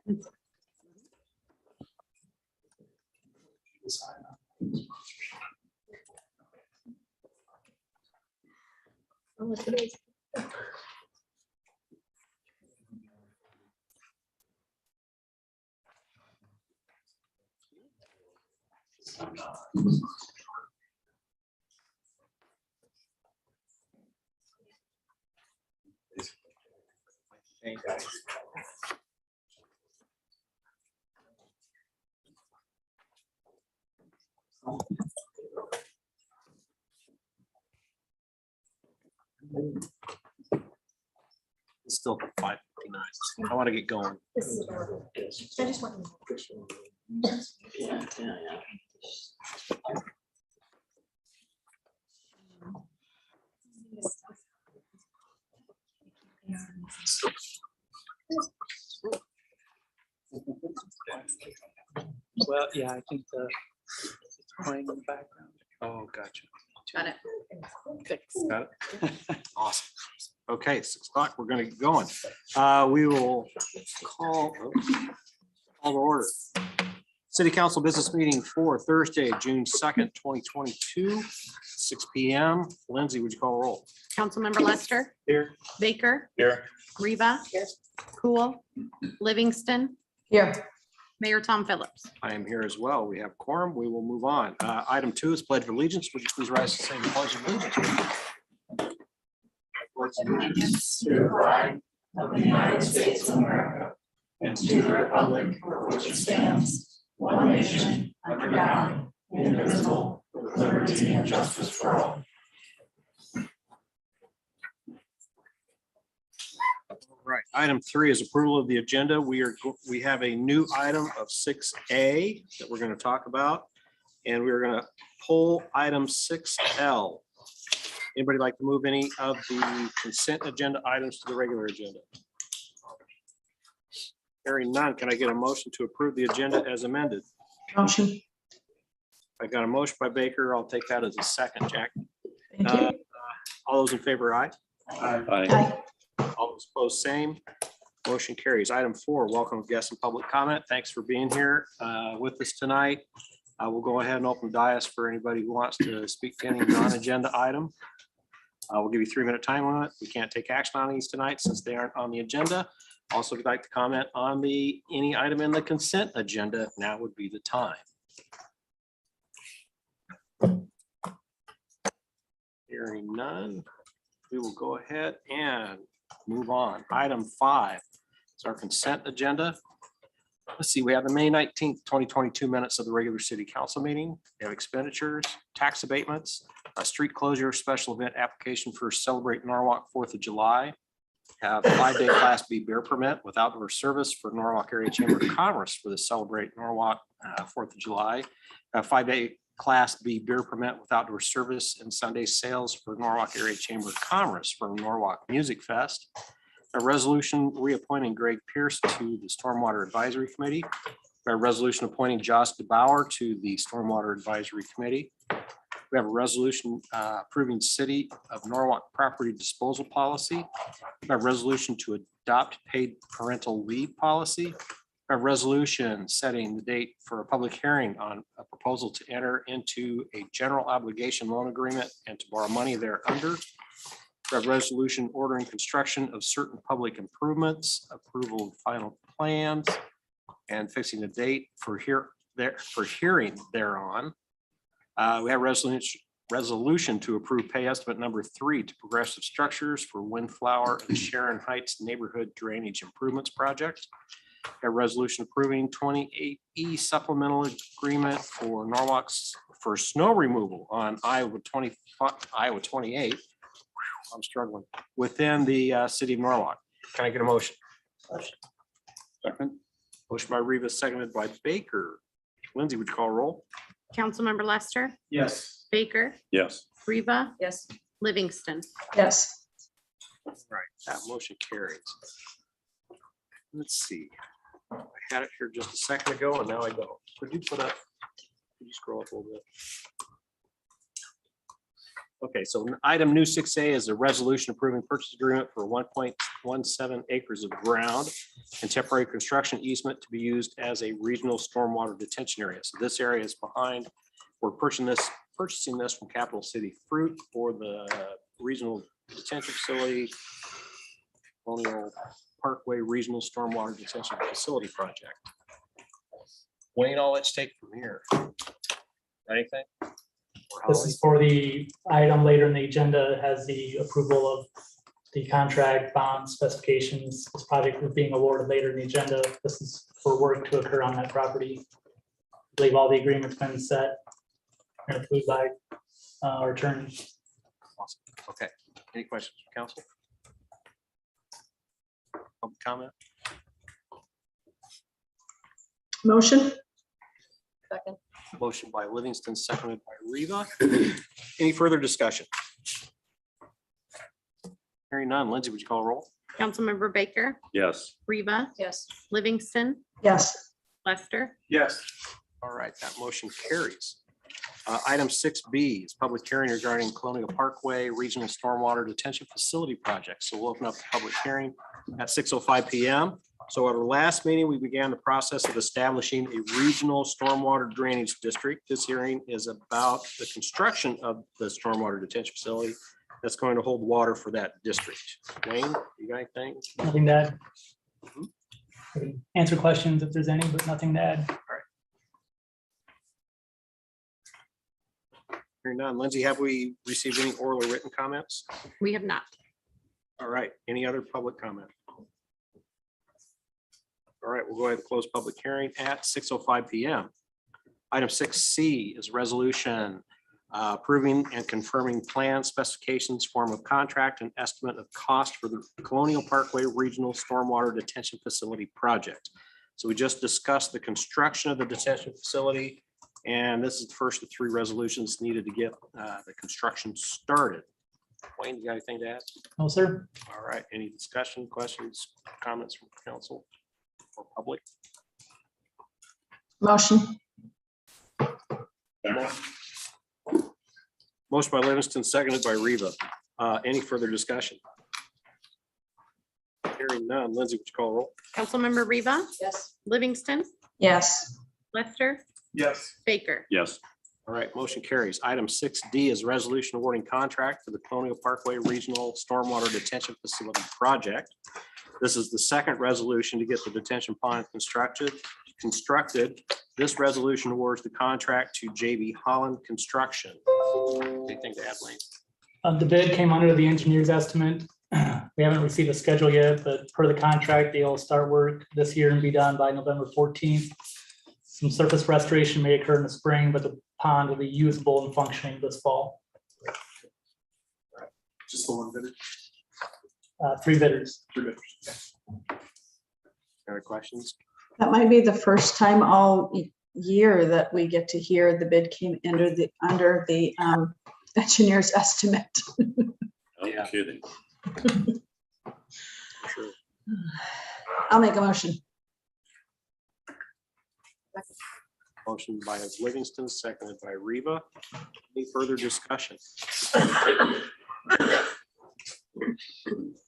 It's still 5:59. I want to get going. I just want. Well, yeah, I think it's playing in the background. Oh, gotcha. Got it. Got it. Awesome. Okay, 6 o'clock. We're going to get going. We will call to order. City Council business meeting for Thursday, June 2nd, 2022, 6 p.m. Lindsay, would you call roll? Councilmember Lester, Here. Baker, Here. Reba, Cool, Livingston, Here. Mayor Tom Phillips. I am here as well. We have quorum. We will move on. Item 2 is pledge of allegiance. Would you please rise to say the pledge of allegiance? Allegiance to the flag of the United States of America and to the republic for which it stands, one nation, under God, indivisible, with liberty and justice for all. Right. Item 3 is approval of the agenda. We have a new item of 6A that we're going to talk about, and we're going to pull item 6L. Anybody like to move any of the consent agenda items to the regular agenda? Hearing none, can I get a motion to approve the agenda as amended? Motion. I got a motion by Baker. I'll take that as a second, Jack. Thank you. All those in favor, aye. Aye. All those opposed, same. Motion carries. Item 4, welcome guests and public comment. Thanks for being here with us tonight. I will go ahead and open the dais for anybody who wants to speak to any non-agenda item. We'll give you 3-minute time limit. We can't take action on these tonight since they aren't on the agenda. Also, if you'd like to comment on any item in the consent agenda, now would be the time. Hearing none, we will go ahead and move on. Item 5 is our consent agenda. Let's see, we have the May 19th, 2022 minutes of the regular city council meeting. We have expenditures, tax abatements, a street closure, special event application for Celebrate Norwalk 4th of July. Have 5-day Class B beer permit with outdoor service for Norwalk Area Chamber of Commerce for the Celebrate Norwalk 4th of July. A 5-day Class B beer permit with outdoor service and Sunday sales for Norwalk Area Chamber of Commerce for Norwalk Music Fest. A resolution reappointing Greg Pierce to the Stormwater Advisory Committee. A resolution appointing Josh DeBauer to the Stormwater Advisory Committee. We have a resolution approving City of Norwalk property disposal policy. A resolution to adopt paid parental leave policy. A resolution setting the date for a public hearing on a proposal to enter into a general obligation loan agreement and to borrow money thereunder. A resolution ordering construction of certain public improvements, approval of final plans, and fixing the date for hearing thereon. We have resolution to approve pay estimate number 3 to Progressive Structures for Windflower and Sharon Heights Neighborhood Drainage Improvements Project. A resolution approving 28E supplemental agreement for Norwalk's for snow removal on Iowa 28. I'm struggling within the city of Norwalk. Can I get a motion? Second. Motion by Reva, seconded by Baker. Lindsay, would you call roll? Councilmember Lester, Yes. Baker, Yes. Reba, Yes. Livingston. Yes. Right, that motion carries. Let's see. I had it here just a second ago and now I don't. Could you scroll up a little bit? Okay, so item new 6A is a resolution approving purchase agreement for 1.17 acres of ground and temporary construction easement to be used as a regional stormwater detention area. So this area is behind, we're purchasing this from Capital City Fruit for the regional detention facility, Colonial Parkway Regional Stormwater Detention Facility Project. Wayne, I'll let you take it from here. Anything? Or This Holly? is for the item later in the agenda, has the approval of the contract bond specifications. This project is being awarded later in the agenda. This is for work to occur on that property. I believe all the agreements been set and approved by our attorney. Awesome. Okay, any questions from council? Public comment? Motion? Motion by Livingston, seconded by Riva. Any further discussion? Hearing none. Lindsay, would you call a roll? Councilmember Baker, Yes. Riva, Yes. Livingston, Yes. Lester, Yes. All right, that motion carries. Item 6B is public hearing regarding Colonial Parkway Regional Stormwater Detention Facility Project. So we'll open up the public hearing at 6:05 PM. So at our last meeting, we began the process of establishing a regional stormwater drainage district. This hearing is about the construction of the stormwater detention facility that's going to hold water for that district. Wayne, you got anything? Nothing to add. We can answer questions if there's any, but nothing to add. Hearing none. Lindsay, have we received any oral or written comments? we have not. All right, any other public comment? All right, we'll go ahead and close public hearing at 6:05 PM. Item 6C is resolution approving and confirming plan specifications, form of contract, and estimate of cost for the Colonial Parkway Regional Stormwater Detention Facility project. So we just discussed the construction of the detention facility, and this is the first of 3 resolutions needed to get the construction started. Wayne, you got anything to add? No, sir. All right, any discussion, questions, comments from council or public? Motion? Motion by Livingston, seconded by Riva. Any further discussion? Hearing none. Lindsay, would you call a roll? Councilmember Riva, Yes. Livingston, Yes. Lester, Yes. Baker. Yes. All right, motion carries. Item 6D is resolution awarding contract for the Colonial Parkway Regional Stormwater Detention Facility Project. This is the second resolution to get the detention pond constructed. This resolution awards the contract to JB Holland Construction. Anything to add, Wayne? The bid came under the engineer's estimate. We haven't received a schedule yet, but per the contract, they'll start work this year and be done by November 14th. Some surface restoration may occur in the spring, but the pond will be usable and functioning this fall. Just the one bidder. 3 bidders. Any questions? That might be the first time all year that we get to hear the bid came under the engineer's estimate. No Yeah. kidding. Sure. I'll make a motion. Motion by Livingston, seconded by Riva. Any further discussion?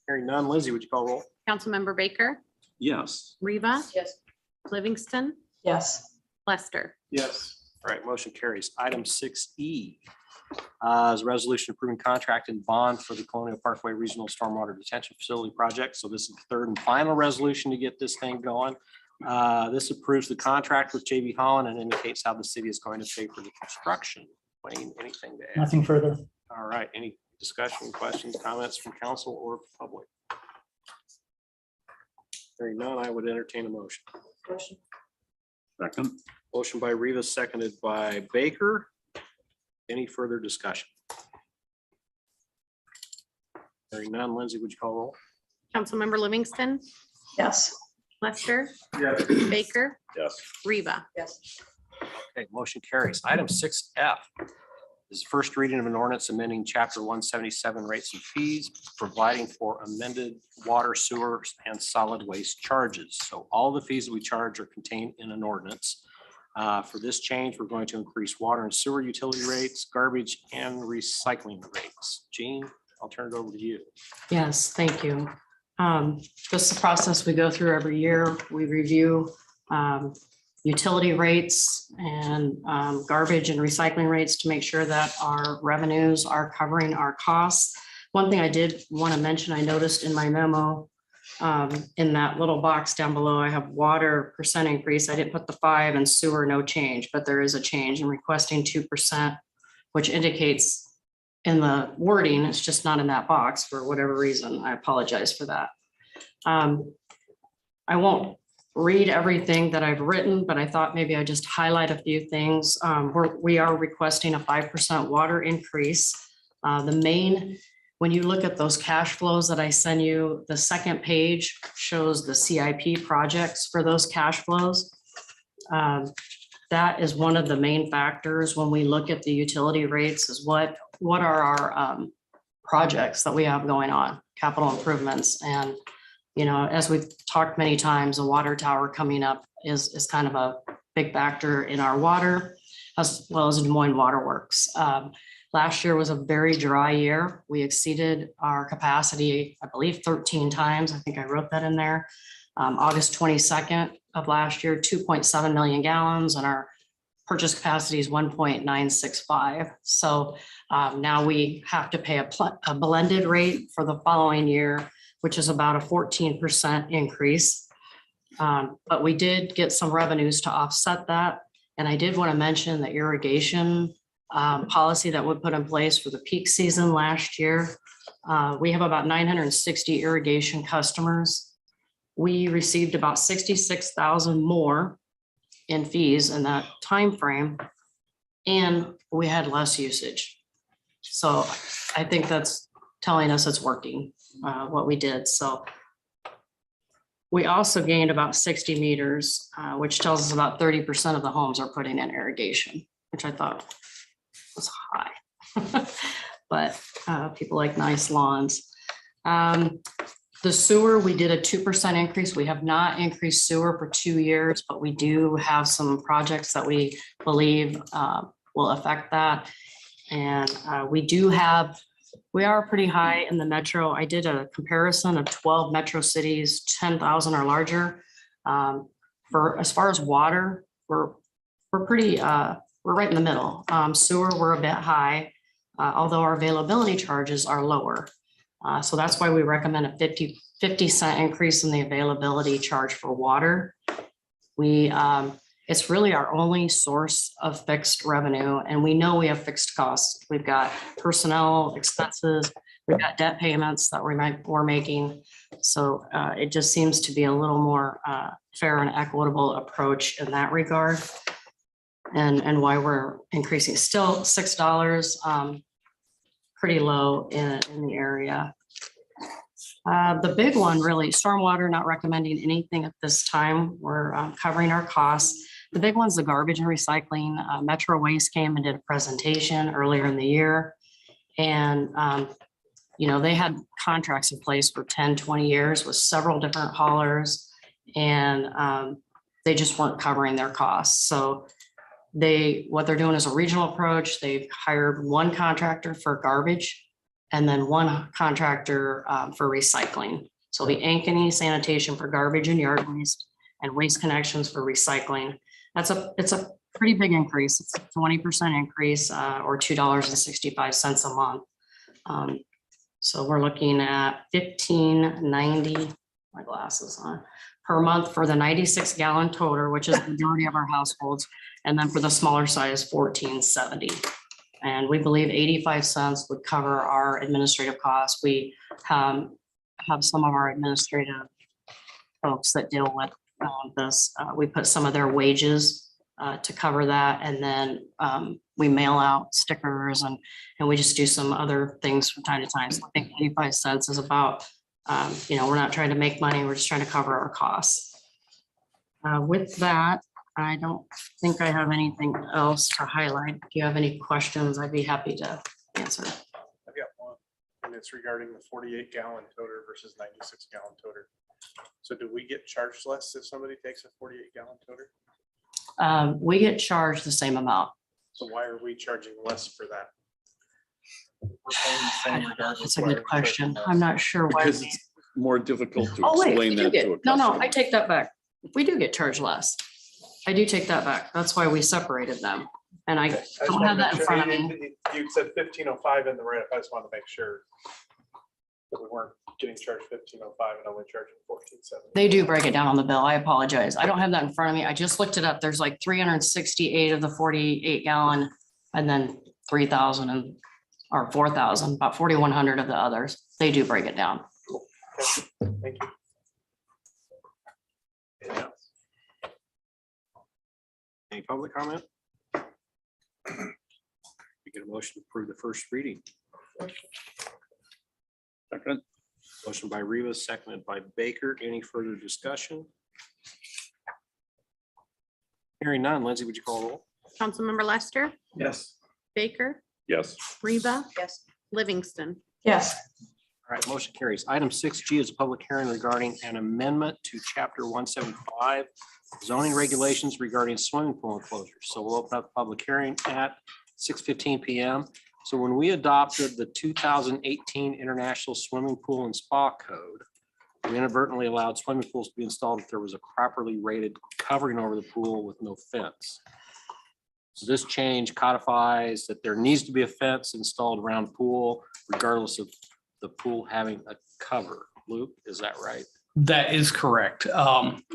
Hearing none. Lindsay, would you call roll? Councilmember Baker, Yes. Riva, Yes. Livingston, Yes. Lester. Yes. All right, motion carries. Item 6E is a resolution approving contract and bond for the Colonial Parkway Regional Stormwater Detention Facility Project. So this is the third and final resolution to get this thing going. This approves the contract with JB Holland and indicates how the city is going to pay for the construction. Wayne, anything to add? Nothing further. All right, any discussion, questions, comments from council or public? Hearing none, I would entertain a motion. Second. Motion by Rivas, seconded by Baker. Any further discussion? Hearing none. Lindsay, would you call roll? Councilmember Livingston, Yes. Lester, Yes. Baker, Yes. Riva. Yes. Okay, motion carries. Item 6F is first reading of an ordinance amending chapter 177 rates and fees, providing for amended water, sewer, and solid waste charges. So all the fees that we charge are contained in an ordinance. For this change, we're going to increase water and sewer utility rates, garbage and recycling rates. Jean, I'll turn it over to you. Yes, thank you. This is a process we go through every year. We review utility rates and garbage and recycling rates to make sure that our revenues are covering our costs. One thing I did want to mention, I noticed in my memo, in that little box down below, I have water percent increase. I didn't put the 5 and sewer no change, but there is a change in requesting 2%, which indicates in the wording, it's just not in that box for whatever reason. I apologize for that. I won't read everything that I've written, but I thought maybe I just highlight a few things. We are requesting a 5% water increase. When you look at those cash flows that I send you, the second page shows the CIP projects for those cash flows. That is one of the main factors when we look at the utility rates is what are our projects that we have going on, capital improvements. And, you know, as we've talked many times, a water tower coming up is kind of a big factor in our water, as well as Des Moines Waterworks. Last year was a very dry year. We exceeded our capacity, I believe 13 times. I think I wrote that in there. August 22nd of last year, 2.7 million gallons, and our purchase capacity is 1.965. So now we have to pay a blended rate for the following year, which is about a 14% increase. But we did get some revenues to offset that. And I did want to mention the irrigation policy that we put in place for the peak season last year. We have about 960 irrigation customers. We received about 66,000 more in fees in that time frame, and we had less usage. So I think that's telling us it's working, what we did. So we also gained about 60 meters, which tells us about 30% of the homes are putting in irrigation, which I thought was high. But people like nice lawns. The sewer, we did a 2% increase. We have not increased sewer for 2 years, but we do have some projects that we believe will affect that. And we are pretty high in the metro. I did a comparison of 12 metro cities, 10,000 or larger. For as far as water, we're right in the middle. Sewer, we're a bit high, although our availability charges are lower. So that's why we recommend a 50 cent increase in the availability charge for water. It's really our only source of fixed revenue, and we know we have fixed costs. We've got personnel expenses, we've got debt payments that we're making. So it just seems to be a little more fair and equitable approach in that regard. And why we're increasing, still $6, pretty low in the area. The big one, really, stormwater, not recommending anything at this time. We're covering our costs. The big one's the garbage and recycling. Metro Waste came and did a presentation earlier in the year. And, you know, they had contracts in place for 10, 20 years with several different haulers, and they just weren't covering their costs. So what they're doing is a regional approach. They've hired one contractor for garbage and then one contractor for recycling. So the Ankeny Sanitation for garbage and yard waste, and Waste Connections for recycling. It's a pretty big increase. It's a 20% increase, or $2.65 a month. So we're looking at $15.90, my glasses on, per month for the 96 gallon toter, which is the majority of our households. And then for the smaller size, $14.70. And we believe 85 cents would cover our administrative costs. We have some of our administrative folks that deal with this. We put some of their wages to cover that. And then we mail out stickers and we just do some other things from time to time. So I think 85 cents is about, you know, we're not trying to make money. We're just trying to cover our costs. With that, I don't think I have anything else to highlight. If you have any questions, I'd be happy to answer. I've got one, and it's regarding the 48 gallon toter versus 96 gallon toter. So do we get charged less if somebody takes a 48 gallon toter? We get charged the same amount. So why are we charging less for that? We're paying the same regardless. That's a why are good we charging question. less? I'm not sure why. Because it's more difficult to Oh, wait, explain we do that to a get, no, customer. I take that back. We do get charged less. I do take that back. That's why we separated them. And I Okay, I just don't wanna have that make in sure- front of you- me. You said 1505 in the write-up. I just wanted to make sure that we weren't getting charged 1505 and only charging 1470. They do break it down on the bill. I apologize. I don't have that in front of me. I just looked it up. There's like 368 of the 48 gallon and then 3,000 and, or 4,000, about 4,100 of the others. They do break it down. Thank you. Anything else? Any public comment? We get a motion to approve the first reading. Second. Motion by Rivas, seconded by Baker. Any further discussion? Hearing none. Lindsay, would you call roll? Councilmember Lester, Yes. Baker, Yes. Reba. Yes. Livingston. Yes, All right, motion carries. Item 6G is a public hearing regarding an amendment to chapter 175 zoning regulations regarding swimming pool enclosures. So we'll open up the public hearing at 6:15 PM. So when we adopted the 2018 International Swimming Pool and Spa Code, we inadvertently allowed swimming pools to be installed if there was a properly rated covering over the pool with no fence. So this change codifies that there needs to be a fence installed around pool regardless of the pool having a cover. Luke, is that right? That is correct.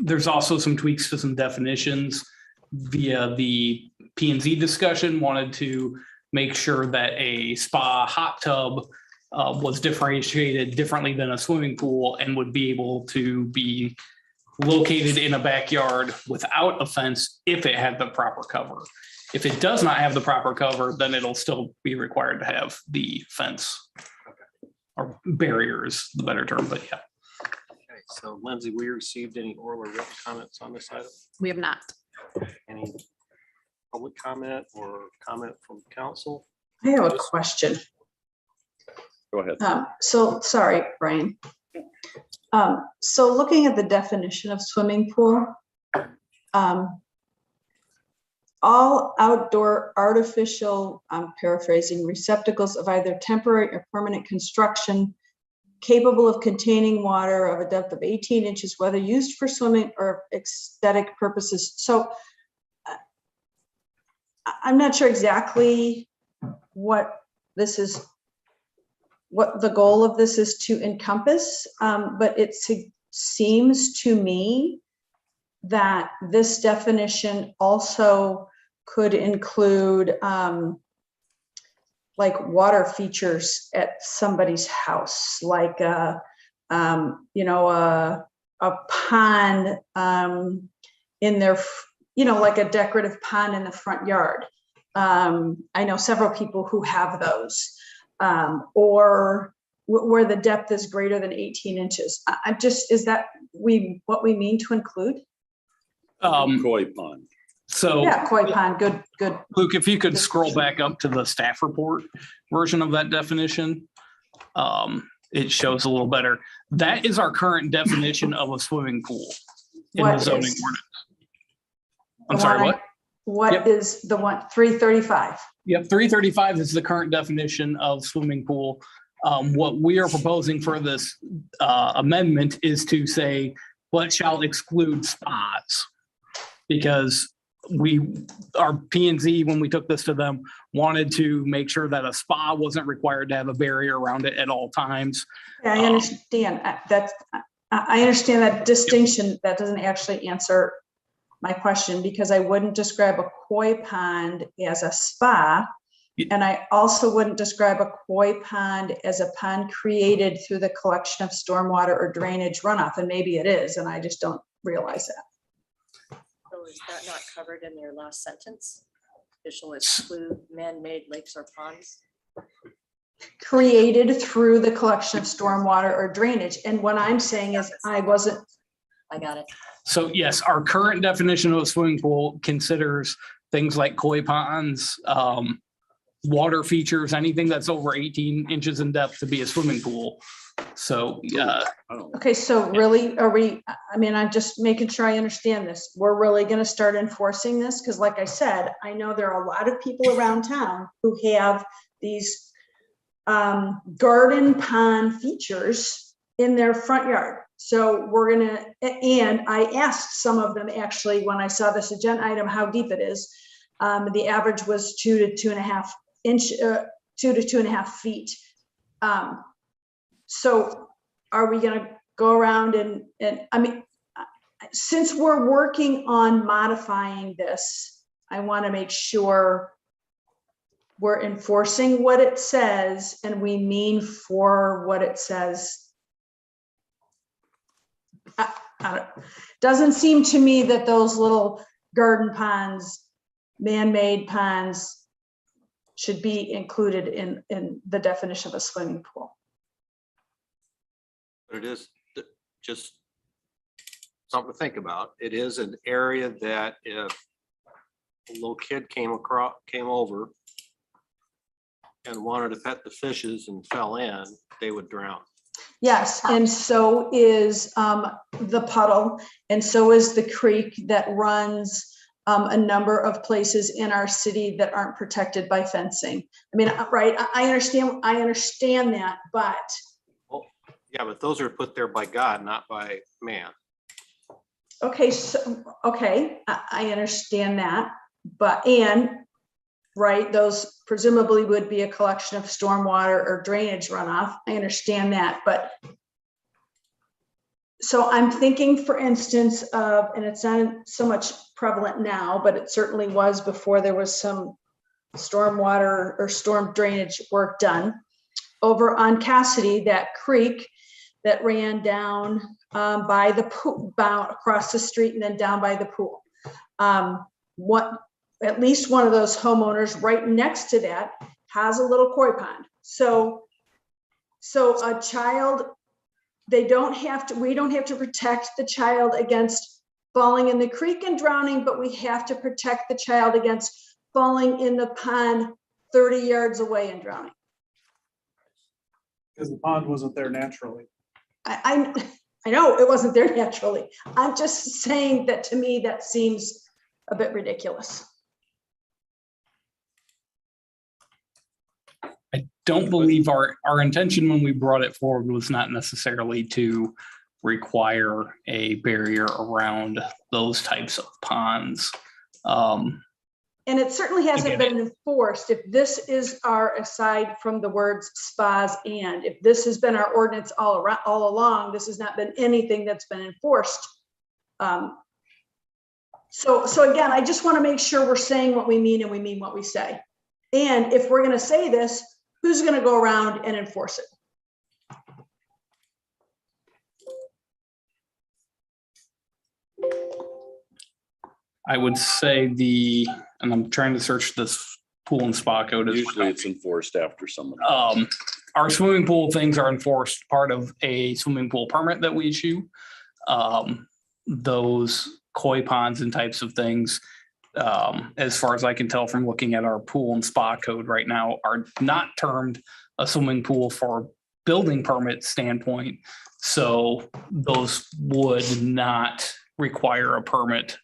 There's also some tweaks to some definitions via the P and Z discussion. Wanted to make sure that a spa hot tub was differentiated differently than a swimming pool and would be able to be located in a backyard without a fence if it had the proper cover. If it does not have the proper cover, then it'll still be required to have the fence. Or barrier is the better term, but yeah. Okay, so Lindsay, we received any oral or written comments on this item? We have not. Any public comment or comment from council? I have a question. Go ahead. So, sorry, Brian. So looking at the definition of swimming pool, all outdoor artificial, I'm paraphrasing, receptacles of either temporary or permanent construction capable of containing water of a depth of 18 inches, whether used for swimming or aesthetic purposes. So I'm not sure exactly what this is, what the goal of this is to encompass, but it seems to me that this definition also could include like water features at somebody's house, like a pond in their, like a decorative pond in the front yard. I know several people who have those, or where the depth is greater than 18 inches. Is that what we mean to include? Koi pond. So Yeah, koi pond, good. Luke, if you could scroll back up to the staff report version of that definition, it shows a little better. That is our current definition of a swimming pool in the What zoning is- ordinance. I'm sorry, what? What Yep. is the one, 335? Yep, 335 is the current definition of swimming pool. What we are proposing for this amendment is to say, what shall exclude spas? Because our P and Z, when we took this to them, wanted to make sure that a spa wasn't required to have a barrier around it at all times. Yeah, I understand. I understand that distinction. That doesn't actually answer my question, because I wouldn't describe a koi pond as a spa. And I also wouldn't describe a koi pond as a pond created through the collection of stormwater or drainage runoff. And maybe it is, and I just don't realize that. So is that not covered in your last sentence? It shall exclude man-made lakes or ponds? Created through the collection of stormwater or drainage. And what I'm saying is I got it. So yes, our current definition of a swimming pool considers things like koi ponds, water features, anything that's over 18 inches in depth to be a swimming pool. So, I don't know. Okay, so really, are we, I mean, I'm just making sure I understand this. We're really gonna start enforcing this? Because like I said, I know there are a lot of people around town who have these garden pond features in their front yard. So we're gonna, and I asked some of them actually, when I saw this agenda item, how deep it is. The average was 2 to 2.5 inch, 2 to 2.5 feet. So are we gonna go around and I mean, since we're working on modifying this, I want to make sure we're enforcing what it says and we mean for what it says. Doesn't seem to me that those little garden ponds, man-made ponds should be included in the definition of a swimming pool. It is just something to think about. It is an area that if a little kid came over and wanted to pet the fishes and fell in, they would drown. Yes, and so is the puddle, and so is the creek that runs a number of places in our city that aren't protected by fencing. I mean, right, I understand that, but Yeah, but those are put there by God, not by man. okay, so, okay, I understand that, but, and, right, those presumably would be a collection of stormwater or drainage runoff. I understand that, but so I'm thinking, for instance, of, and it's not so much prevalent now, but it certainly was before there was some stormwater or storm drainage work done. Over on Cassidy, that creek that ran down by the pool, bound across the street and then down by the pool. At least one of those homeowners right next to that has a little koi pond. So a child, we don't have to protect the child against falling in the creek and drowning, but we have to protect the child against falling in the pond 30 yards away and drowning. Because the pond wasn't there naturally. I know it wasn't there naturally. I'm just saying that, to me, that seems a bit ridiculous. I don't believe our intention when we brought it forward was not necessarily to require a barrier around those types of ponds. And it certainly hasn't been enforced. If this is our, aside from the words spas, and if this has been our ordinance all along, this has not been anything that's been enforced. So again, I just want to make sure we're saying what we mean and we mean what we say. And if we're going to say this, who's going to go around and enforce it? I would say and I'm trying to search this pool and spa code. Usually it's enforced after someone. Our swimming pool things are enforced part of a swimming pool permit that we issue. Those koi ponds and types of things, as far as I can tell from looking at our pool and spa code right now, are not termed a swimming pool for building permit standpoint. So those would not require a permit.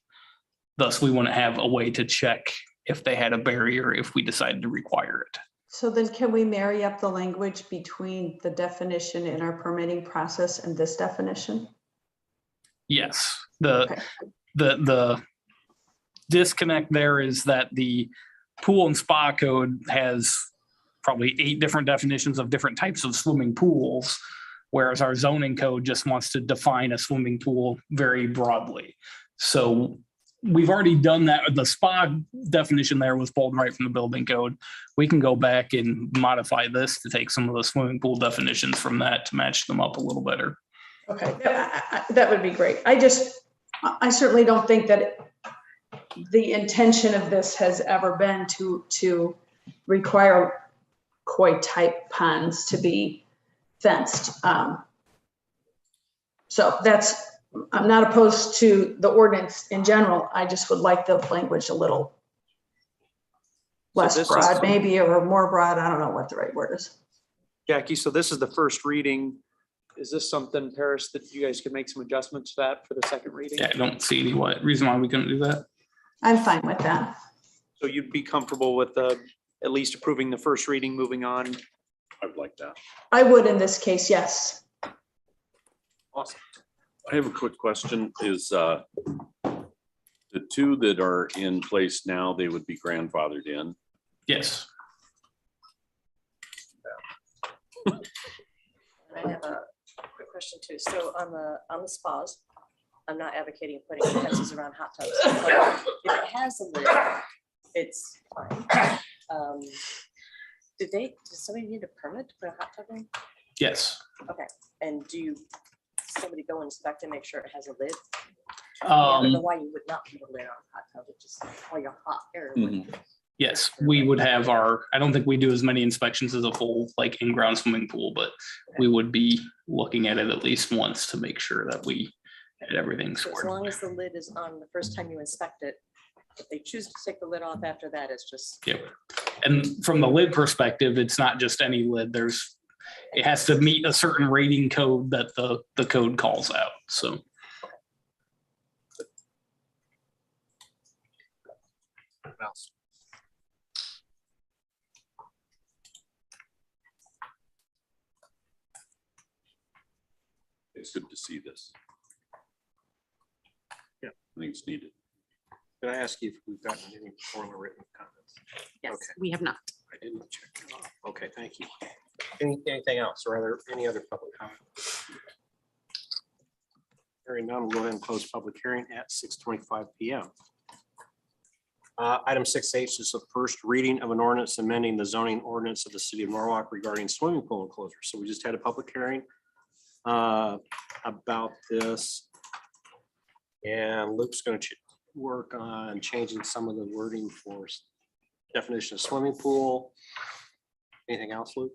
Thus, we wouldn't have a way to check if they had a barrier if we decided to require it. So then can we marry up the language between the definition in our permitting process and this definition? Yes, the disconnect there is that the pool and spa code has probably 8 different definitions of different types of swimming pools, whereas our zoning code just wants to define a swimming pool very broadly. So we've already done that. The spa definition there was pulled right from the building code. We can go back and modify this to take some of the swimming pool definitions from that to match them up a little better. Okay, that would be great. I certainly don't think that the intention of this has ever been to require koi type ponds to be fenced. So I'm not opposed to the ordinance in general. I just would like the language a little less broad, maybe, or more broad. I don't know what the right word is. Jackie, so this is the first reading is this something, Paris, that you guys can make some adjustments to that for the second reading? Yeah, I don't see any reason why we couldn't do that. I'm fine with that. So you'd be comfortable with at least approving the first reading, moving on? I'd like that. I would in this case, yes. Awesome. I have a quick question. Is the two that are in place now, they would be grandfathered in? Yes. I have a quick question too. So on the spas, I'm not advocating putting fences around hot tubs. But if it has a lid, it's fine. Does somebody need a permit to put a hot tub in? Yes. Okay, and somebody go inspect and make sure it has a lid? I don't know why you would not put a lid on a hot tub, it just, all your hot air. would- Yes, we would have I don't think we do as many inspections as a full like in-ground swimming pool, but we would be looking at it at least once to make sure that we had everything So as squared. long as the lid is on the first time you inspect it, if they choose to take the lid off after that, it's just. Yep. And from the lid perspective, it's not just any lid. It has to meet a certain rating code that the code calls out. So. What else? It's good to see this. Yeah. I think it's needed. Can I ask you if we've gotten any oral or written comments? Yes, Okay. we have not. I didn't check it off. Okay, thank you. Anything else or any other public comment? Hearing none, we'll go ahead and close public hearing at 6:25 PM. Item 6H is the first reading of an ordinance amending the zoning ordinance of the city of Norwalk regarding swimming pool enclosures. So we just had a public hearing about this. And Luke's going to work on changing some of the wording for definition of swimming pool. Anything else, Luke?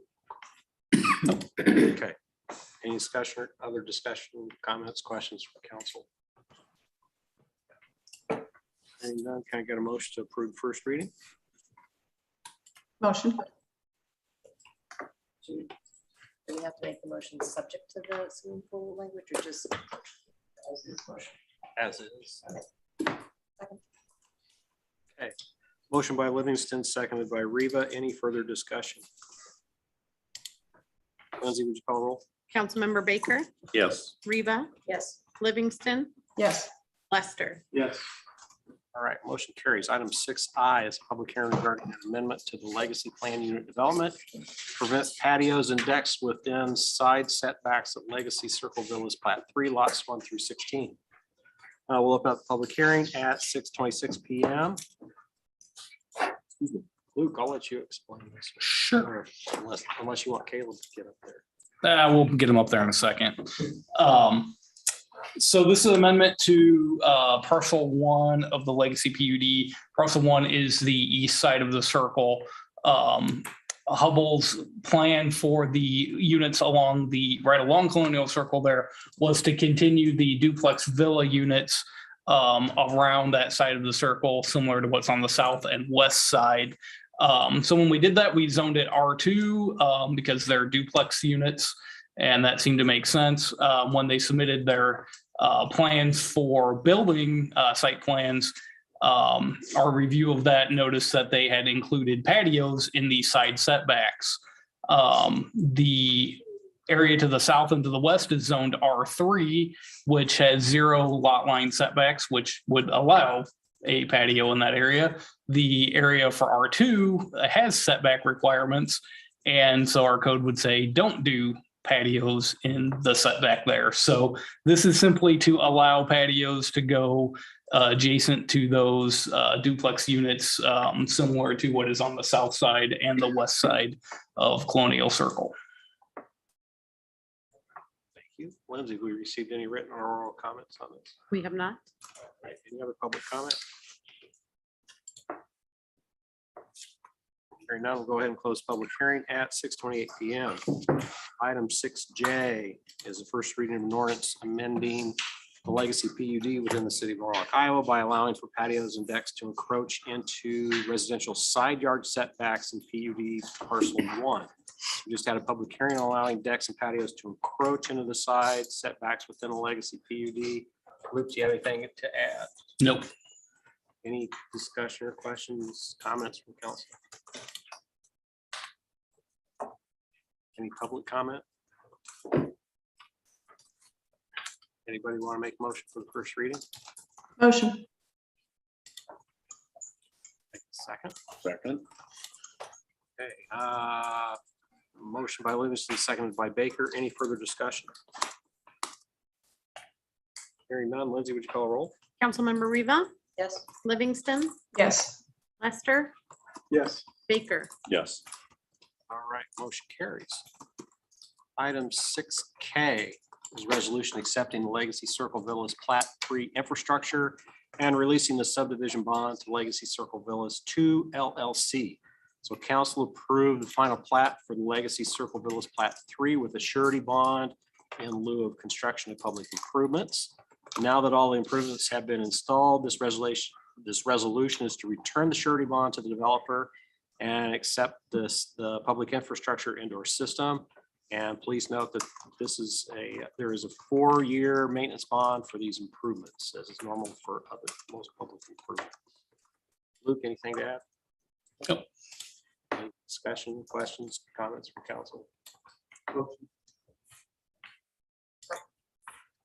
Okay. Any discussion, or other discussion, comments, questions from council? Hearing none, can I get a motion to approve first reading? Motion. Do we have to make the motion subject to the swimming pool language or just? As is motion? As is. Okay. Motion by Livingston, seconded by Reva. Any further discussion? Lindsay, would you call roll? Councilmember Baker, Yes. Reva, Yes. Livingston, Yes. Lester. Yes. All right, motion carries. Item 6I is a public hearing regarding an amendment to the legacy plan unit development. Prevent patios and decks within side setbacks of Legacy Circle Villas Plat 3 lots 1 through 16. We'll open up the public hearing at 6:26 PM. Excuse me. Luke, I'll let you explain this. Sure. Unless you want Caleb to get up there. We'll get them up there in a second. So this is an amendment to parcel 1 of the Legacy PUD. Parcel 1 is the east side of the circle. Hubble's plan for the units right along Colonial Circle there was to continue the duplex villa units around that side of the circle, similar to what's on the south and west side. So when we did that, we zoned it R2 because they're duplex units, and that seemed to make sense. When they submitted their plans for building site plans, our review of that noticed that they had included patios in the side setbacks. The area to the south and to the west is zoned R3, which has 0 lot line setbacks, which would allow a patio in that area. The area for R2 has setback requirements, and so our code would say don't do patios in the setback there. So this is simply to allow patios to go adjacent to those duplex units, similar to what is on the south side and the west side of Colonial Circle. Thank you. Lindsay, have we received any written or oral comments on this? We have not. All right, any other public comment? Hearing none, we'll go ahead and close public hearing at 6:28 PM. Item 6J is the first reading of an ordinance amending the legacy PUD within the city of Norwalk, Iowa by allowing for patios and decks to encroach into residential side yard setbacks in PUD parcel 1. We just had a public hearing allowing decks and patios to encroach into the side setbacks within a legacy PUD. Luke, do you have anything to add? Nope. Any discussion or questions, comments from council? Any public comment? Anybody want to make a motion for the first reading? Motion. Second. Second. Okay, motion by Livingston, seconded by Baker. Any further discussion? Hearing none. Lindsay, would you call a roll? Councilmember Riva, Yes. Livingston, Yes. Lester, Yes. Baker. Yes. All right, motion carries. Item 6K is resolution accepting the Legacy Circle Villas Plat 3 infrastructure and releasing the subdivision bond to Legacy Circle Villas 2 LLC. So council approved the final plat for the Legacy Circle Villas Plat 3 with a surety bond in lieu of construction of public improvements. Now that all the improvements have been installed, this resolution is to return the surety bond to the developer and accept the public infrastructure into our system. And please note that there is a 4-year maintenance bond for these improvements, as is normal for most public improvements. Luke, anything to add? Nope. Any discussion, questions, comments from council?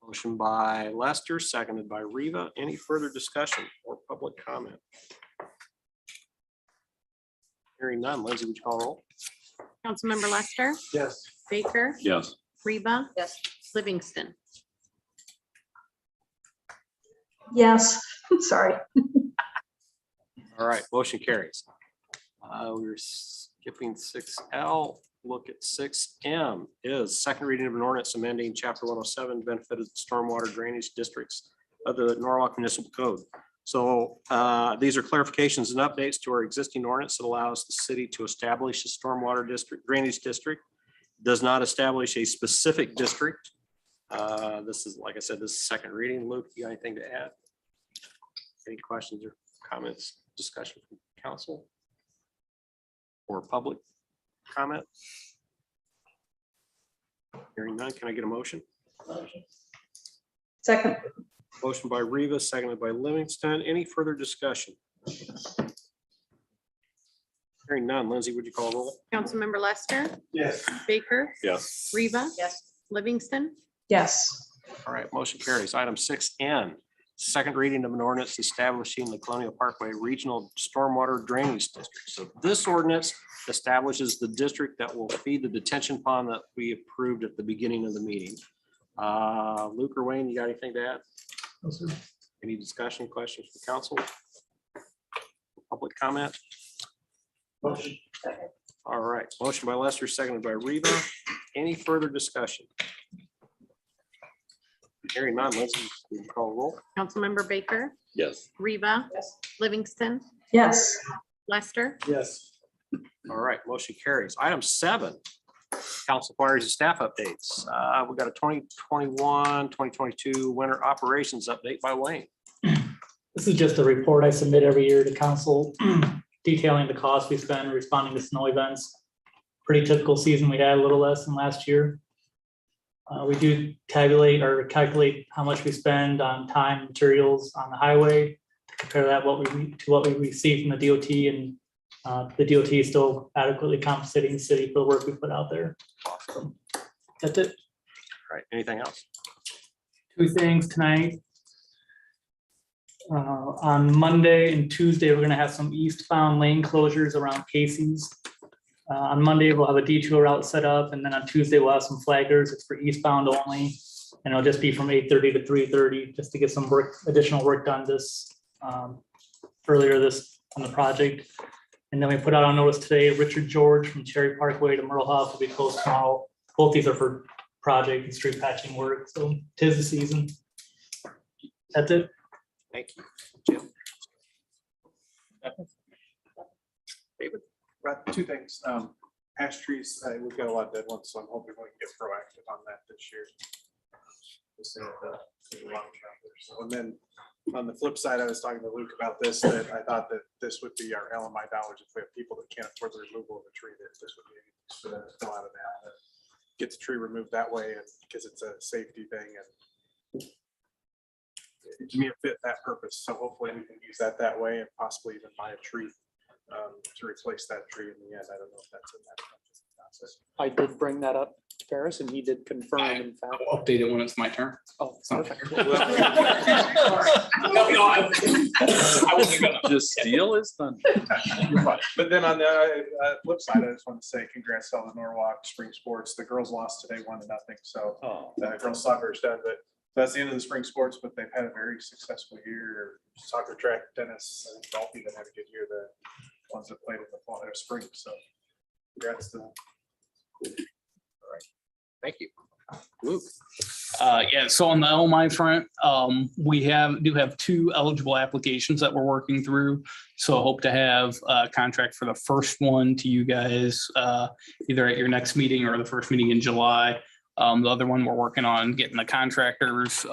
Motion by Lester, seconded by Riva. Any further discussion or public comment? Hearing none. Lindsay, would you call roll? Councilmember Lester, Yes. Baker, Yes. Riva, Yes. Livingston. Yes. Sorry. All right, motion carries. We're skipping 6L. Look at 6M is second reading of an ordinance amending chapter 107 benefited stormwater drainage districts of the Norwalk Municipal Code. So these are clarifications and updates to our existing ordinance that allows the city to establish a stormwater district, drainage district, does not establish a specific district. This is, like I said, this is second reading. Luke, you got anything to add? Any questions or comments, discussion from council or public comment? Hearing none, can I get a motion? Second. Motion by Riva, seconded by Livingston. Any further discussion? Hearing none. Lindsay, would you call a roll? Councilmember Lester, Yes. Baker, Yes. Riva, Yes. Livingston. Yes. All right, motion carries. Item 6N, second reading of an ordinance establishing the Colonial Parkway Regional Stormwater Drainage District. So this ordinance establishes the district that will feed the detention pond that we approved at the beginning of the meeting. Luke or Wayne, you got anything to add? No, sir. Any discussion, questions from council? Public comment? Motion. All right, motion by Lester, seconded by Riva. Any further discussion? Hearing none, Lindsay, will you call roll? Councilmember Baker, Yes. Riva, Yes. Livingston, Yes. Lester, Yes. All right, motion carries. Item 7, council inquiries and staff updates. We got a 2021-2022 winter operations update by Wayne. This is just a report I submit every year to council detailing the cost we spend responding to snow events. Pretty typical season. We had a little less than last year. We do calculate how much we spend on time and materials on the highway. Compare that to what we receive from the DOT, and the DOT is still adequately compensating the city for the work we put out there. That's it. All right, anything else? 2 things tonight. On Monday and Tuesday, we're gonna have some eastbound lane closures around Casey's. On Monday, we'll have a detour route set up, and then on Tuesday, we'll have some flaggers. It's for eastbound only. And it'll just be from 8:30 to 3:30, just to get some additional work done earlier on the project. And then we put out on notice today, Richard George from Cherry Parkway to Myrtle House will be closed tomorrow. Both these are for project and street patching work, so 'tis the season. That's it. Thank you. Jim? David? Right, 2 things. Ash trees, we've got a lot of dead ones, so I'm hoping we can get proactive on that this year. just in the long term there. So, and then on the flip side, I was talking to Luke about this, that I thought that this would be our LMI dollars if we have people that can't afford the removal of a tree, that this would be for them to fill out of that. Get the tree removed that way, and because it's a safety thing, and to me, it fit that purpose. So hopefully we can use that way and possibly even buy a tree to replace that tree in the end. I don't know if that's in that process. I did bring that up to Paris and he did confirm in fact. I'll update it when it's my turn. Oh, It's not perfect. fair. I wasn't gonna. Just steal his thunder. But then on the flip side, I just want to say congrats to all the Norwalk spring sports. The girls lost today 1-0. So girls soccer is done, but that's the end of the spring sports, but they've had a very successful year. Soccer, track, tennis, and golf even had a good year. The ones that played in the fall or spring. So congrats to them. Thank you. Luke. Yeah, so on the LMI front, we do have 2 eligible applications that we're working through. So I hope to have a contract for the first one to you guys, either at your next meeting or the first meeting in July. The other one, we're working on getting the contractors,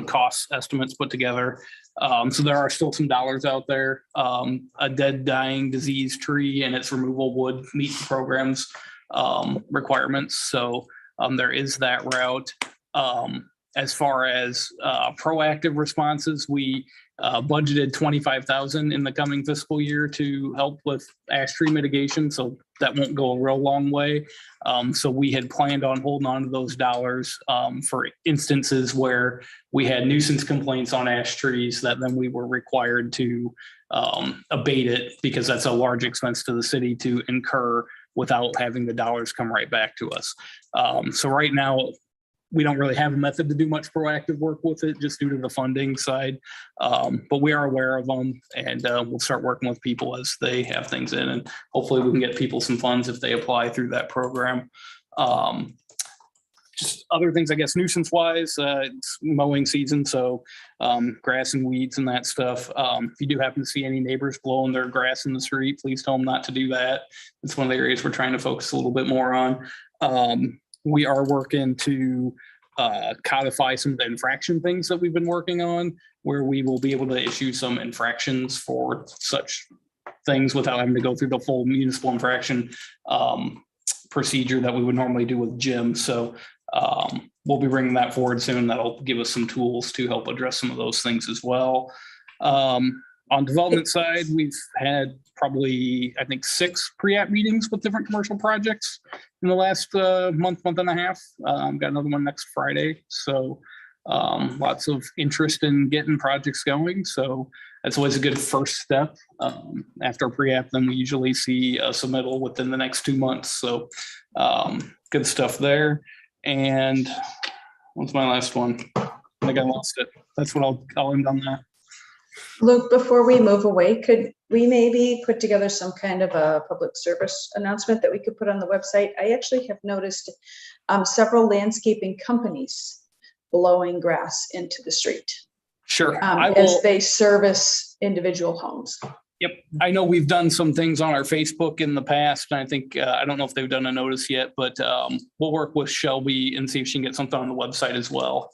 cost estimates put together. So there are still some dollars out there. A dead, dying, diseased tree and its removal would meet the program's requirements. So there is that route. As far as proactive responses, we budgeted $25,000 in the coming fiscal year to help with ash tree mitigation. So that won't go a real long way. So we had planned on holding on to those dollars for instances where we had nuisance complaints on ash trees that then we were required to abate it, because that's a large expense to the city to incur without having the dollars come right back to us. So right now, we don't really have a method to do much proactive work with it just due to the funding side. But we are aware of them, and we'll start working with people as they have things in, and hopefully we can get people some funds if they apply through that program. Just other things, I guess, nuisance wise, it's mowing season. So grass and weeds and that stuff. If you do happen to see any neighbors blowing their grass in the street, please tell them not to do that. It's one of the areas we're trying to focus a little bit more on. We are working to codify some of the infraction things that we've been working on, where we will be able to issue some infractions for such things without having to go through the full municipal infraction procedure that we would normally do with gyms. So we'll be bringing that forward soon. That'll give us some tools to help address some of those things as well. On development side, we've had probably, I think, 6 pre-app meetings with different commercial projects in the last month and a half. Got another one next Friday. So lots of interest in getting projects going. So that's always a good first step. After pre-app, then we usually see a submittal within the next 2 months. So good stuff there. And what's my last one? I think I lost it. That's what I'll end on that. Luke, before we move away, could we maybe put together some kind of a public service announcement that we could put on the website? I actually have noticed several landscaping companies blowing grass into the street Sure. as they service individual homes. Yep. I know we've done some things on our Facebook in the past. And I think, I don't know if they've done a notice yet, but we'll work with Shelby and see if she can get something on the website as well.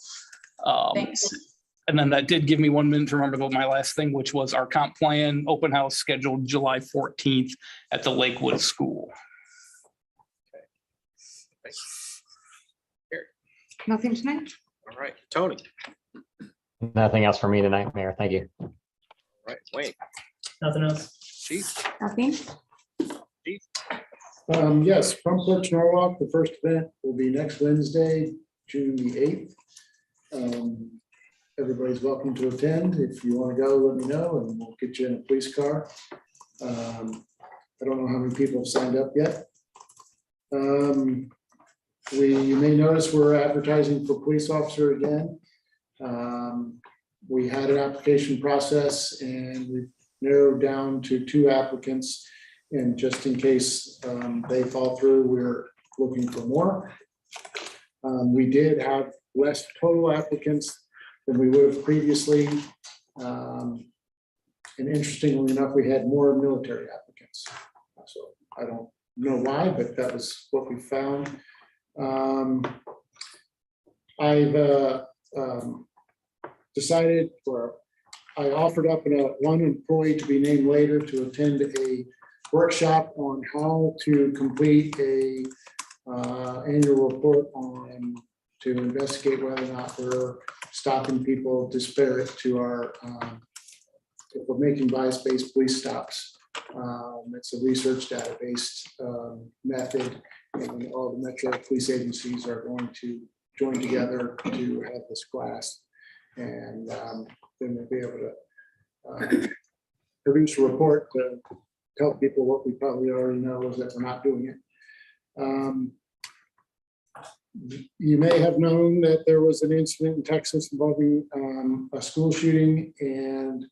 Thanks. And then that did give me 1 minute to remember my last thing, which was our comp plan open house scheduled July 14th at the Lakewood School. Nothing tonight? All right, Tony. Nothing else for me tonight, Mayor. Thank you. All right, Wayne. Nothing else. Chief. Nothing? Yes, Front Porch Norwalk, the first event will be next Wednesday, June the 8th. Everybody's welcome to attend. If you want to go, let me know and we'll get you in a police car. I don't know how many people have signed up yet. You may notice we're advertising for police officer again. We had an application process and we narrowed down to 2 applicants. And just in case they fall through, we're looking for more. We did have less total applicants than we would have previously. And interestingly enough, we had more military applicants. So I don't know why, but that was what we found. I've decided, or I offered up one employee to be named later to attend a workshop on how to complete a annual report on, to investigate whether or not we're stopping people disparate to our, if we're making bias-based police stops. It's a research database method, and all the metro police agencies are going to join together to have this class. And then we'll be able to produce a report to tell people what we probably already know, is that we're not doing it. You may have known that there was an incident in Texas involving a school shooting, and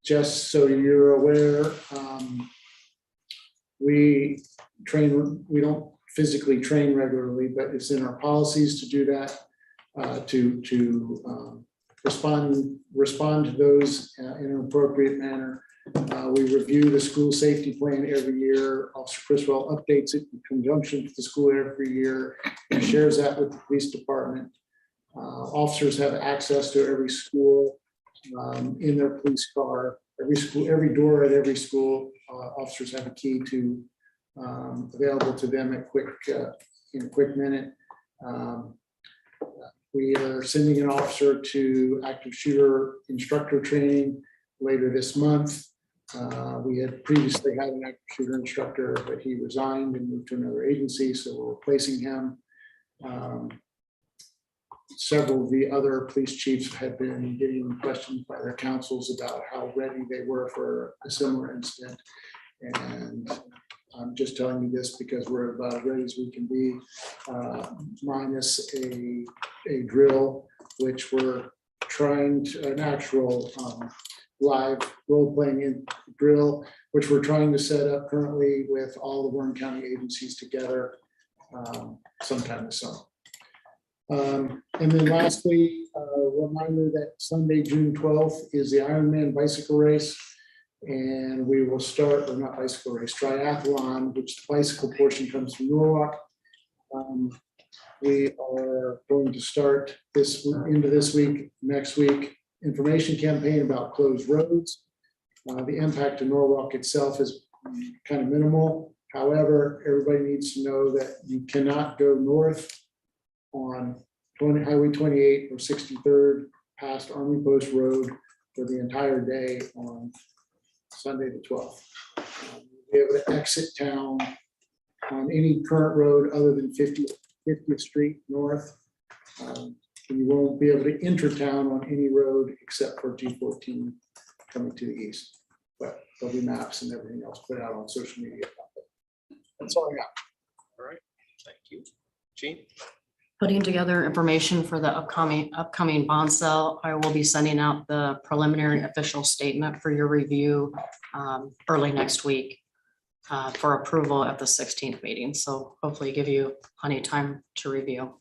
just so you're aware, we don't physically train regularly, but it's in our policies to do that, to respond to those in an appropriate manner. We review the school safety plan every year. Officer Criswell updates it in conjunction with the school every year and shares that with the police department. Officers have access to every school in their police car. Every door at every school, officers have a key to available to them in a quick minute. We are sending an officer to active shooter instructor training later this month. We had previously had an active shooter instructor, but he resigned and moved to another agency, so we're replacing him. Several of the other police chiefs had been getting questioned by their councils about how ready they were for a similar incident. And I'm just telling you this because we're about as ready as we can be, minus a drill, which we're trying to, an actual live role-playing drill, which we're trying to set up currently with all the Warren County agencies together sometime this summer. And then lastly, a reminder that Sunday, June 12th is the Ironman bicycle race. And we will start, or not bicycle race, triathlon, which the bicycle portion comes from Norwalk. We are going to start into this week, next week, information campaign about closed roads. The impact to Norwalk itself is kind of minimal. However, everybody needs to know that you cannot go north on Highway 28 or 63rd past Army Post Road for the entire day on Sunday the 12th. Be able to exit town on any current road other than 50th Street North. And you won't be able to enter town on any road except for G14 coming to the east. But there'll be maps and everything else put out on social media. That's all I got. All right, thank you. Gene? Putting together information for the upcoming bond sale. I will be sending out the preliminary official statement for your review early next week for approval at the 16th meeting. So hopefully give you plenty of time to review.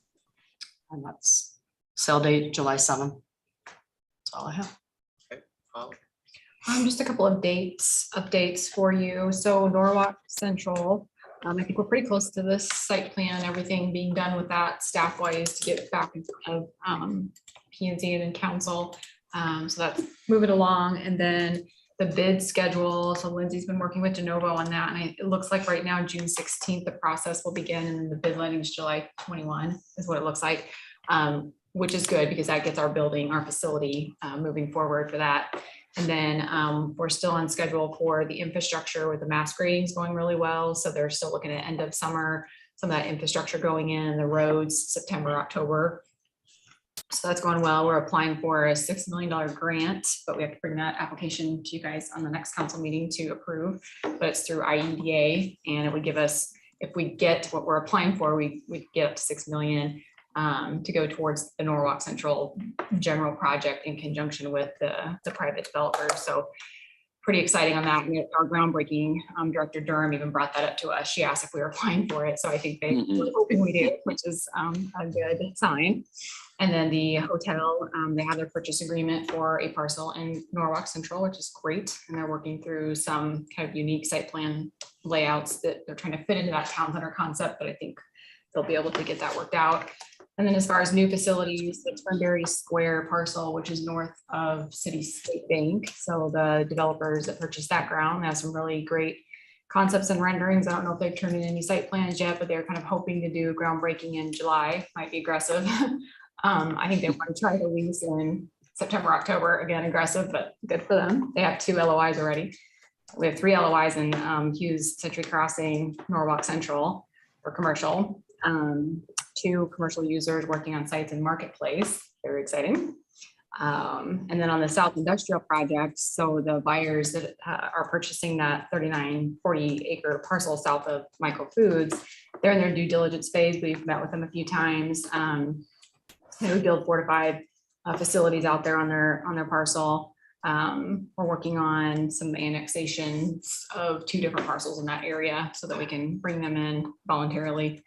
And that's sale date, July 7th. That's all I have. Just a couple of updates for you. So Norwalk Central, I think we're pretty close to this site plan, everything being done with that staff wise to get back in front of P&Z and then council. So that's moving along. And then the bid schedule. So Lindsay's been working with DeNovo on that. And it looks like right now, June 16th, the process will begin, and the bid letting is July 21 is what it looks like, which is good because that gets our building, our facility moving forward for that. And then we're still on schedule for the infrastructure with the mass gradings going really well. So they're still looking at end of summer, some of that infrastructure going in, the roads, September, October. So that's going well. We're applying for a $6 million grant, but we have to bring that application to you guys on the next council meeting to approve. But it's through IEDA, and it would give us, if we get what we're applying for, we get up to $6 million. To go towards the Norwalk Central general project in conjunction with the private developers. So pretty exciting on that. Our groundbreaking Director Durham even brought that up to us. She asked if we were applying for it. So I think they were hoping we do, which is a good sign. And then the hotel, they have their purchase agreement for a parcel in Norwalk Central, which is great. And they're working through some kind of unique site plan layouts that they're trying to fit into that town center concept, but I think they'll be able to get that worked out. And then as far as new facilities, the Turnberry Square parcel, which is north of City State Bank. So the developers that purchased that ground have some really great concepts and renderings. I don't know if they've turned in any site plans yet, but they're kind of hoping to do groundbreaking in July. Might be aggressive. I think they want to try to lease in September, October. Again, aggressive, but good for them. They have 2 LOIs already. We have 3 LOIs in Hughes, Century Crossing, Norwalk Central for commercial. 2 commercial users working on sites in Marketplace. Very exciting. And then on the South Industrial project, so the buyers that are purchasing that 3940 acre parcel south of Michael Foods, they're in their due diligence phase. We've met with them a few times. They would build 4 to 5 facilities out there on their parcel. We're working on some annexations of 2 different parcels in that area so that we can bring them in voluntarily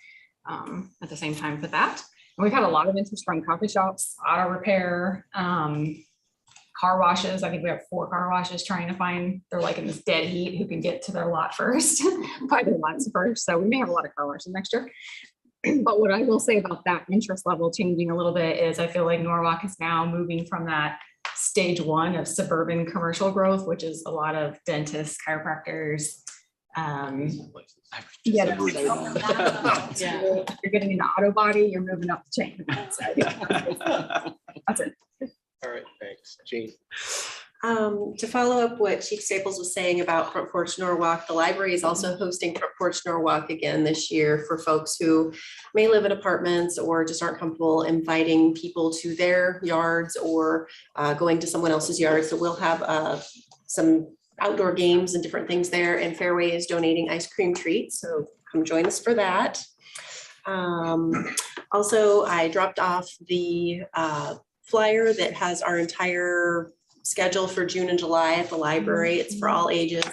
at the same time for that. And we've had a lot of interest from coffee shops, auto repair, car washes. I think we have 4 car washes trying to find, they're like in this dead heat, who can get to their lot first, buy their lots first. So we may have a lot of car washes next year. But what I will say about that interest level changing a little bit is I feel like Norwalk is now moving from that stage 1 of suburban commercial growth, which is a lot of dentists, chiropractors. Yeah, that's yeah. You're getting into auto body, you're moving up the chain. So, yeah, that's it. All right, thanks. Jean. To follow up what Chief Staples was saying about Front Porch Norwalk, the library is also hosting Front Porch Norwalk again this year for folks who may live in apartments or just aren't comfortable inviting people to their yards or going to someone else's yard. So we'll have some outdoor games and different things there, and Fairway is donating ice cream treats. So come join us for that. Also, I dropped off the flyer that has our entire schedule for June and July at the library. It's for all ages.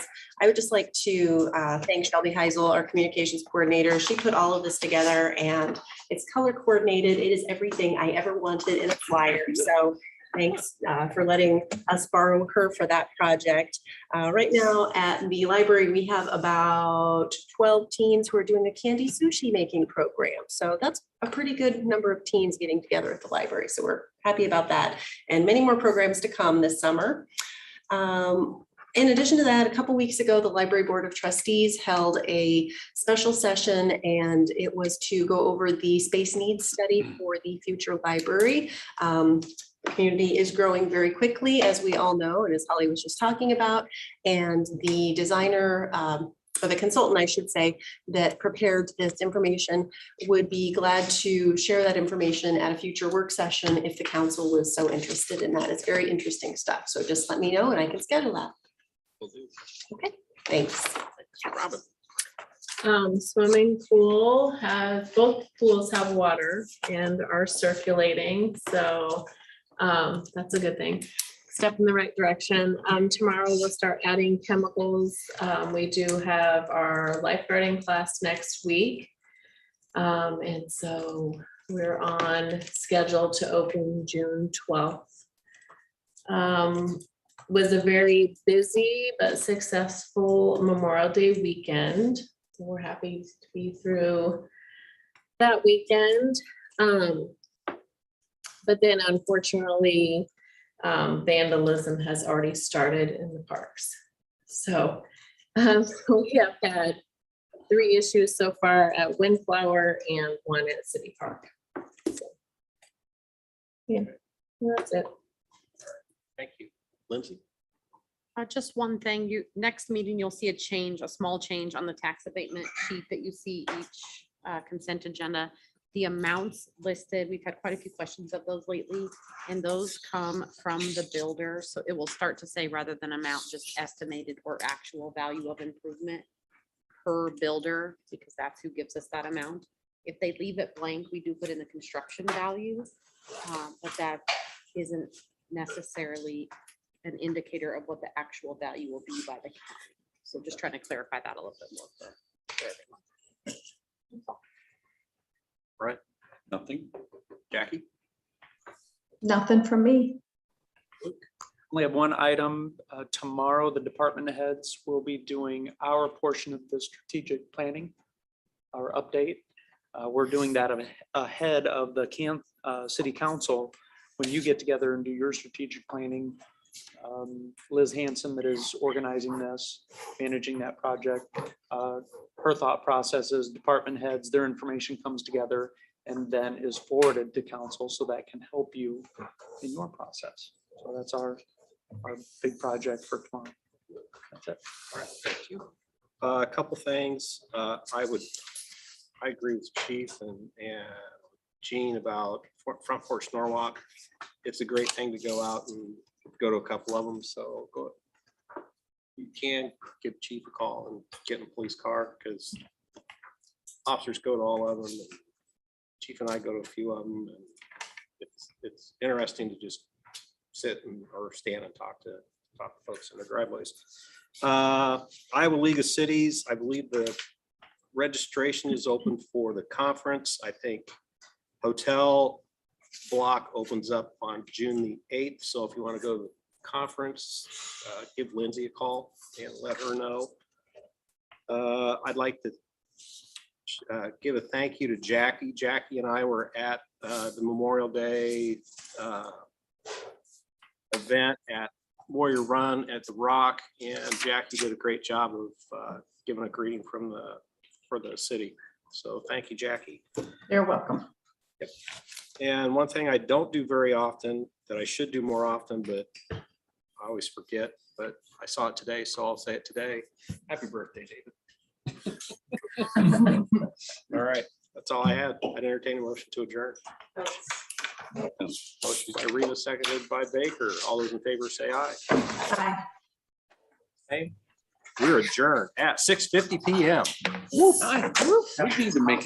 I would just like to thank Shelby Heisel, our communications coordinator. She put all of this together and it's color coordinated. It is everything I ever wanted in a flyer. So thanks for letting us borrow her for that project. Right now at the library, we have about 12 teens who are doing a candy sushi making program. So that's a pretty good number of teens getting together at the library. So we're happy about that, and many more programs to come this summer. In addition to that, a couple weeks ago, the Library Board of Trustees held a special session, and it was to go over the space needs study for the future library. The community is growing very quickly, as we all know, and as Holly was just talking about, and the designer, or the consultant, I should say, that prepared this information would be glad to share that information at a future work session if the council was so interested in that. It's very interesting stuff. So just let me know and I can schedule that. Okay, thanks. Robin. Swimming pool has, both pools have water and are circulating, so that's a good thing. Step in the right direction. Tomorrow we'll start adding chemicals. We do have our lifeguarding class next week. And so we're on schedule to open June 12th. Was a very busy but successful Memorial Day weekend. So we're happy to be through that weekend. But then unfortunately, vandalism has already started in the parks. So we have had 3 issues so far at Windflower and 1 at City Park. So, yeah, that's it. Thank you. Lindsay? Just one thing, next meeting, you'll see a change, a small change on the tax abatement sheet that you see each consent agenda. The amounts listed, we've had quite a few questions of those lately, and those come from the builder. So it will start to say, rather than amount, just estimated or actual value of improvement per builder, because that's who gives us that amount. If they leave it blank, we do put in the construction value, but that isn't necessarily an indicator of what the actual value will be by the county. So just trying to clarify that a little bit more for everyone. Right. Nothing. Jackie? Nothing from me. Only have one item. Tomorrow, the department heads will be doing our portion of the strategic planning, our update. We're doing that ahead of the city council. When you get together and do your strategic planning, Liz Hanson that is organizing this, managing that project, her thought processes, department heads, their information comes together and then is forwarded to council so that can help you in your process. So that's our big project for tomorrow. That's it. All right, thank you. A couple things. I agree with Chief and Gene about Front Porch Norwalk. It's a great thing to go out and go to a couple of them. So go. You can give Chief a call and get in a police car because officers go to all of them. And Chief and I go to a few of them. And it's interesting to just sit or stand and talk to folks in their driveways. Iowa League of Cities, I believe the registration is open for the conference. I think hotel block opens up on June the 8th. So if you want to go to the conference, give Lindsay a call and let her know. I'd like to give a thank you to Jackie. Jackie and I were at the Memorial Day event at Warrior Run at the Rock, and Jackie did a great job of giving a greeting for the city. So thank you, Jackie. You're welcome. Yep. And one thing I don't do very often that I should do more often, but I always forget, but I saw it today, so I'll say it today. Happy birthday, David. All right, that's all I had. I'd entertain a motion to adjourn. Motion by Rita, seconded by Baker. All those in favor say aye. Bye. Okay. We're adjourned at 6:50 PM. We need to make a